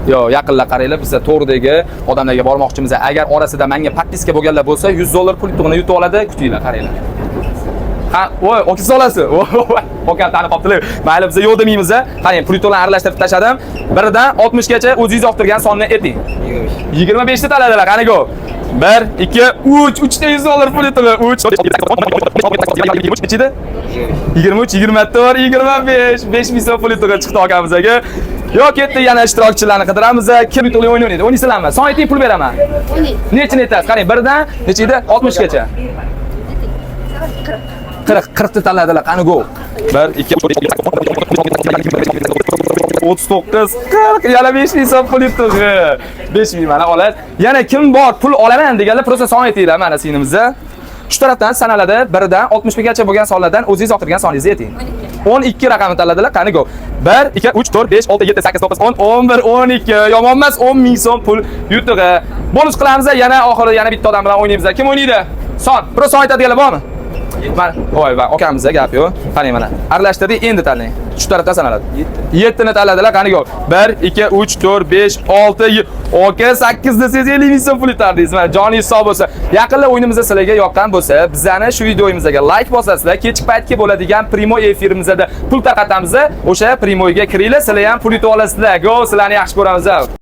Yo, yaqinlar qaranglar, biz to'g'ridagi odamlarga bormoqchimiz. Agar orasida menga podpiska bo'lganlar bo'lsa, $100 pul yutug'ini yutib oladi, kutinglar, qaranglar. Ha, voy, o'kiz olasiz. O'kan tanib qopdilar. Mayli, biz yo'q demaymiz. Qarang, pul yutug'ini aralashtirib tashladim. Biridan 60 gacha o'zingiz yoqtirgan sonni ayting. 25 ta taladilar, qani go. 1 2 3 ta $100 pul yutug'i. 3 ichida 23 24 25 5000 so'm pul yutug'i chiqdi okamizga. Yo, ketdi, yana ishtirokchilarni qidiramiz. Kim yutug'li o'yin o'ynaydi? O'ynaysizlarmi? Son ayting, pul beraman. Nechini aytasiz? Qarang, biridan necha edi? 60 gacha. 40 ta taladilar, qani go. 1 2 39 40 yana 5000 so'm pul yutug'i. 5000 mana olasiz. Yana kim bor pul olaman deganlar prosta son aytinglar mana sinimizda. Shu tarafdan sanaladi, biridan 60 gacha bo'lgan sonlardan o'zingiz yoqtirgan soningizni ayting. 12 raqamni tanladilar, qani go. 1 2 3 4 5 6 7 8 9 10 11 12 yomon emas, 10,000 so'm pul yutug'i. Bonus qilamiz, yana oxirida yana bitta odam bilan o'ynaymiz. Kim o'ynaydi? Son. Bir son aytadiganlar bormi? Mana, voy va okamizga gap yo'q. Qarang mana. Aralashtirdik, endi tanlang. Shu tarafdan sanaladi. 7 ni tanladilar, qani go. 1 2 3 4 5 6 Oka 8 desangiz 50,000 so'm pul yutardingiz. Mana joningiz sog' bo'lsa, yaqinlar o'yinimizda sizlarga yoqqan bo'lsa, bizani shu videoyimizga like bosasizlar, kechki paytga bo'ladigan primo efirimizda pul tarqatamiz. O'sha primoga kiringlar, sizlar ham pul yutib olasizlar. Go, sizlarni yaxshi ko'ramiz.